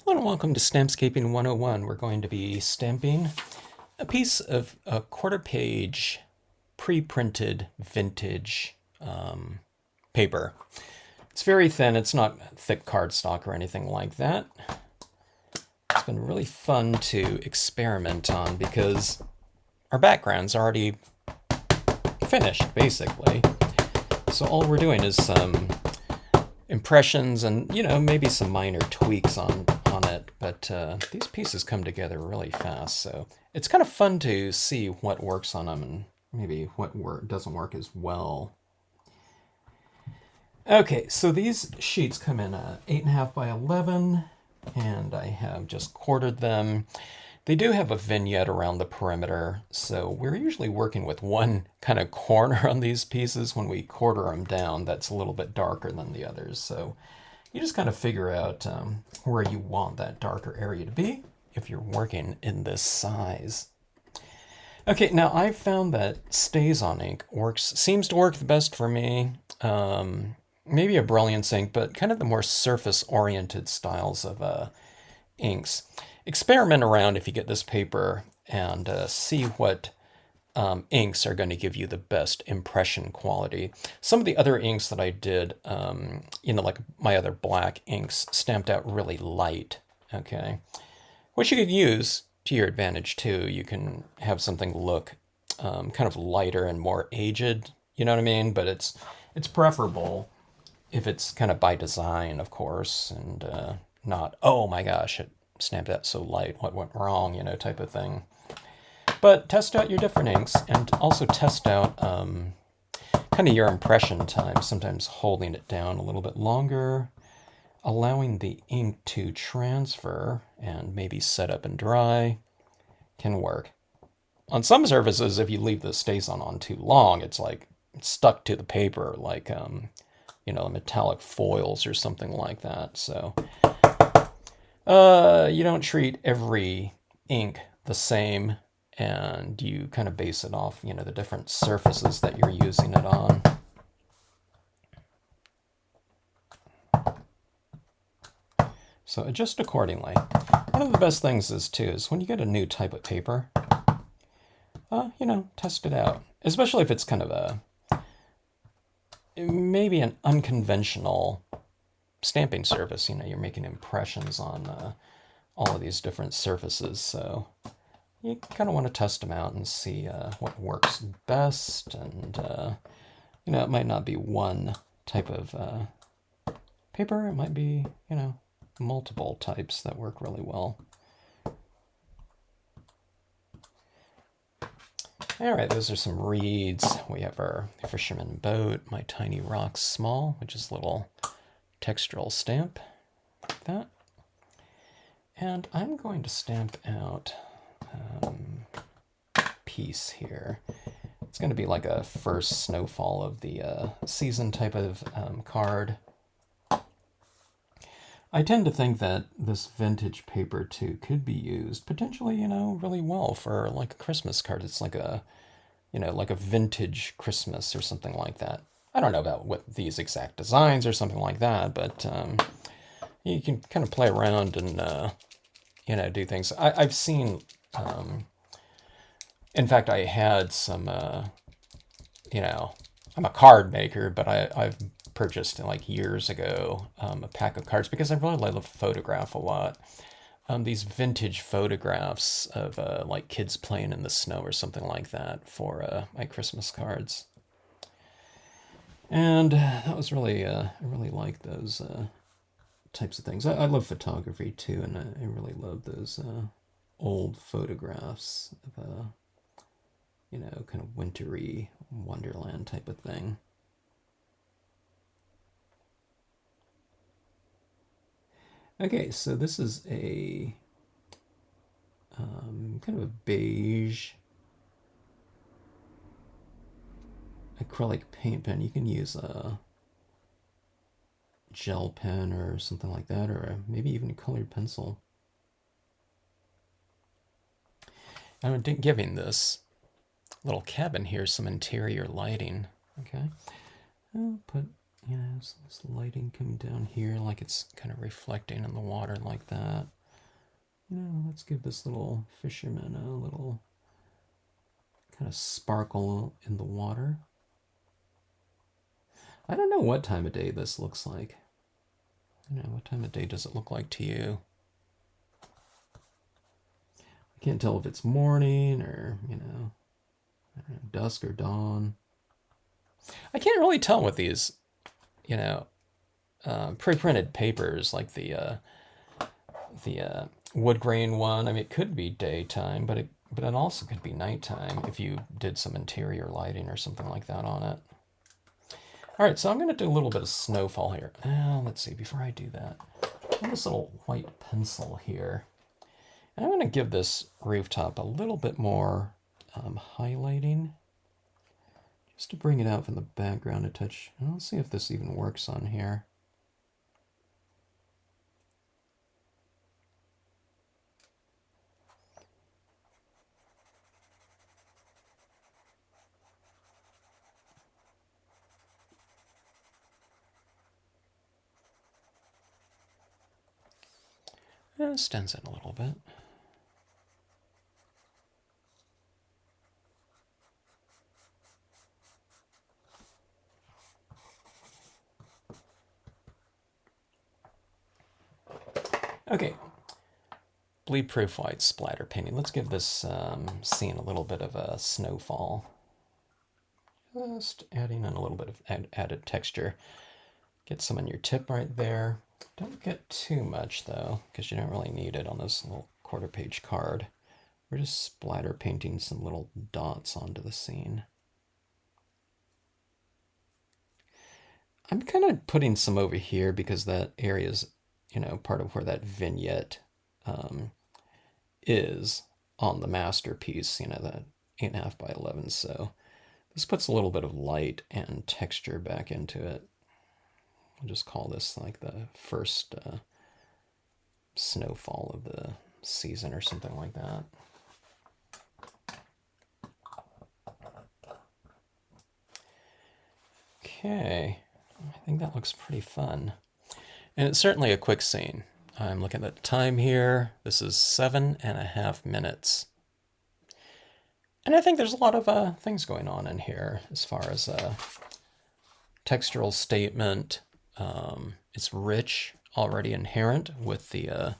Hello and welcome to Stampscaping 101. We're going to be stamping a piece of a quarter page pre-printed vintage paper. It's very thin, it's not thick cardstock or anything like that. It's been really fun to experiment on because our background's already finished basically. So all we're doing is some impressions and maybe some minor tweaks on it, but these pieces come together really fast, so it's kind of fun to see what works on them and maybe what doesn't work as well. Okay, so these sheets come in 8.5 by 11, and I have just quartered them. They do have a vignette around the perimeter, so we're usually working with one kind of corner on these pieces. When we quarter them down, that's a little bit darker than the others, so you just kind of figure out where you want that darker area to be if you're working in this size. Okay, now I've found that StazOn ink seems to work the best for me. Maybe a Brilliance ink, but kind of the more surface-oriented styles of inks. Experiment around if you get this paper and see what inks are going to give you the best impression quality. Some of the other inks that I did, like my other black inks, stamped out really light, okay? Which you could use to your advantage too. You can have something look kind of lighter and more aged, you know what I mean? But it's preferable if it's kind of by design, of course, and not, oh my gosh, it stamped out so light, what went wrong, type of thing. But test out your different inks and also test out kind of your impression time, sometimes holding it down a little bit longer, allowing the ink to transfer and maybe set up and dry can work. On some surfaces, if you leave the StazOn on too long, it's like it's stuck to the paper, like metallic foils or something like that. So you don't treat every ink the same, and you kind of base it off, the different surfaces that you're using it on. So adjust accordingly. One of the best things is when you get a new type of paper, test it out. Especially if it's kind of maybe an unconventional stamping surface. You're making impressions on all of these different surfaces. So you kind of want to test them out and see what works best. And, it might not be one type of paper. It might be, multiple types that work really well. All right, those are some reeds. We have our fisherman boat, my tiny rocks small, which is a little textural stamp like that. And I'm going to stamp out piece here. It's going to be like a first snowfall of the season type of card. I tend to think that this vintage paper too could be used potentially, really well for like a Christmas card. It's like like a vintage Christmas or something like that. I don't know about what these exact designs or something like that, but you can kind of play around and do things. I've seen. In fact, I had some. I'm a card maker, but I've purchased like years ago a pack of cards because I really love to photograph a lot. These vintage photographs of like kids playing in the snow or something like that for my Christmas cards. And that was really, I really like those types of things. I love photography too, and I really love those old photographs of kind of wintry wonderland type of thing. Okay, so this is a kind of a beige acrylic paint pen. You can use a gel pen or something like that, or maybe even a colored pencil. I'm giving this little cabin here some interior lighting. Okay, I'll put You know, so this lighting coming down here like it's kind of reflecting in the water like that. You know, let's give this little fisherman a little kind of sparkle in the water. I don't know what time of day this looks like. You know, what time of day does it look like to you? I can't tell if it's morning or, you know, dusk or dawn. I can't really tell with these, you know, pre-printed papers like the wood grain one. I mean, it could be daytime, but it also could be nighttime if you did some interior lighting or something like that on it. All right, so I'm going to do a little bit of snowfall here. Let's see, before I do that, I have this little white pencil here. And I'm going to give this rooftop a little bit more highlighting, just to bring it out from the background a touch. And let's see if this even works on here. It stands in a little bit. Okay, bleed-proof white splatter painting. Let's give this scene a little bit of a snowfall. Just adding in a little bit of added texture. Get some on your tip right there. Don't get too much though, because you don't really need it on this little quarter-page card. We're just splatter painting some little dots onto the scene. I'm kind of putting some over here because that area is, you know, part of where that vignette is on the masterpiece, you know, that 8.5 by 11. So this puts a little bit of light and texture back into it. I'll just call this like the first snowfall of the season or something like that. Okay, I think that looks pretty fun. And it's certainly a quick scene. I'm looking at the time here. This is 7.5 minutes. And I think there's a lot of things going on in here as far as textural statement. It's rich, already inherent with the,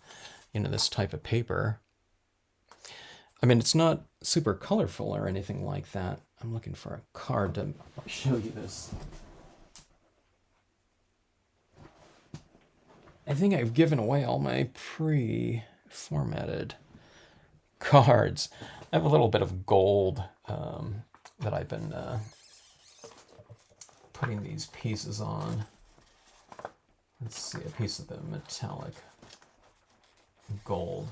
you know, this type of paper. I mean, it's not super colorful or anything like that. I'm looking for a card to show you this. I think I've given away all my pre-formatted cards. I have a little bit of gold that I've been putting these pieces on. Let's see, a piece of the metallic gold.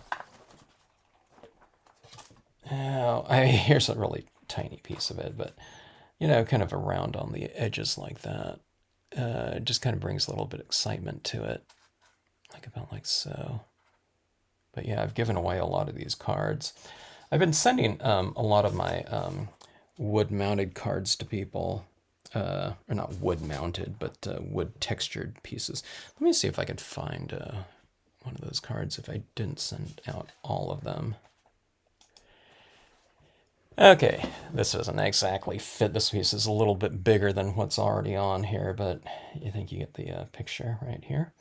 Oh, here's a really tiny piece of it, but, you know, kind of around on the edges like that. It just kind of brings a little bit of excitement to it. Like about like so. But yeah, I've given away a lot of these cards. I've been sending a lot of my wood-mounted cards to people. Or not wood-mounted, but wood-textured pieces. Let me see if I can find one of those cards if I didn't send out all of them. Okay, this doesn't exactly fit. This piece is a little bit bigger than what's already on here, but I think you get the picture right here.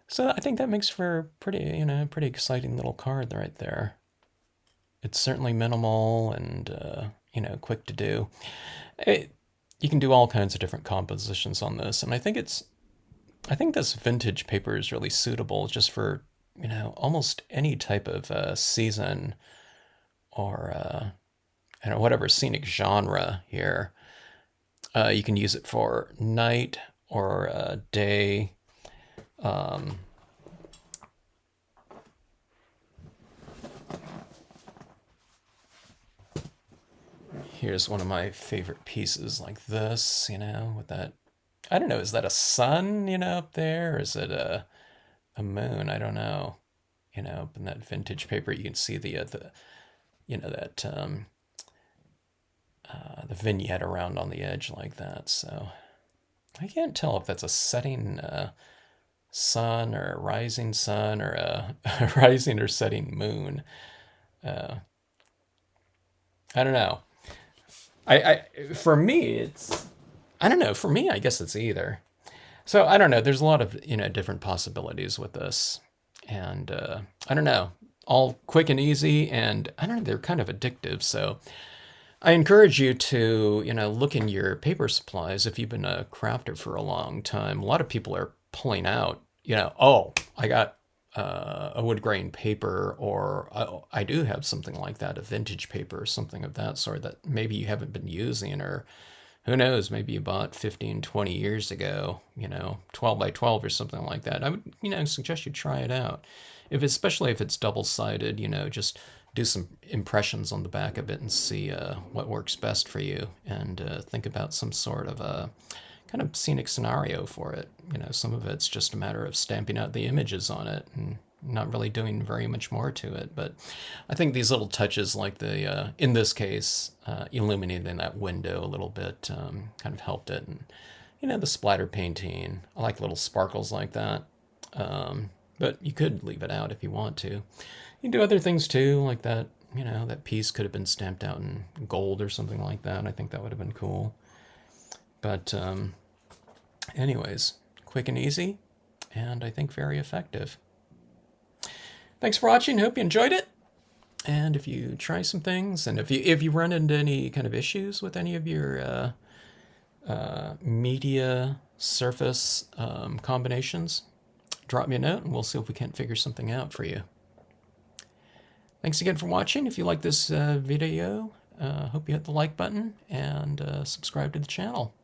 So I think that makes for a pretty, you know, pretty exciting little card right there. It's certainly minimal and, you know, quick to do. You can do all kinds of different compositions on this, and I think this vintage paper is really suitable just for, you know, almost any type of season or, I don't know, whatever scenic genre here. You can use it for night or day. Here's one of my favorite pieces like this, you know, with that, I don't know, is that a sun, you know, up there? Or is it a moon? I don't know. You know, in that vintage paper, you can see the you know, that the vignette around on the edge like that. So I can't tell if that's a setting sun or a rising sun or a rising or setting moon. I don't know. For me, it's I don't know. For me, I guess it's either. So I don't know. There's a lot of different possibilities with this, and I don't know. All quick and easy, and I don't know. They're kind of addictive. So I encourage you to look in your paper supplies if you've been a crafter for a long time. A lot of people are pulling out. Oh, I got a wood grain paper, or I do have something like that, a vintage paper or something of that sort that maybe you haven't been using, or who knows, maybe you bought 15, 20 years ago, 12 by 12 or something like that. I would, suggest you try it out. Especially if it's double-sided, just do some impressions on the back of it and see what works best for you, and think about some sort of a kind of scenic scenario for it. Some of it's just a matter of stamping out the images on it and not really doing very much more to it. But I think these little touches, like the, in this case, illuminating that window a little bit, kind of helped it. And, the splatter painting, I like little sparkles like that. But you could leave it out if you want to. You can do other things too, like that, that piece could have been stamped out in gold or something like that. I think that would have been cool. But anyways, quick and easy, and I think very effective. Thanks for watching. Hope you enjoyed it. And if you try some things, and if you run into any kind of issues with any of your media surface combinations, drop me a note and we'll see if we can't figure something out for you. Thanks again for watching. If you like this video, hope you hit the like button and subscribe to the channel.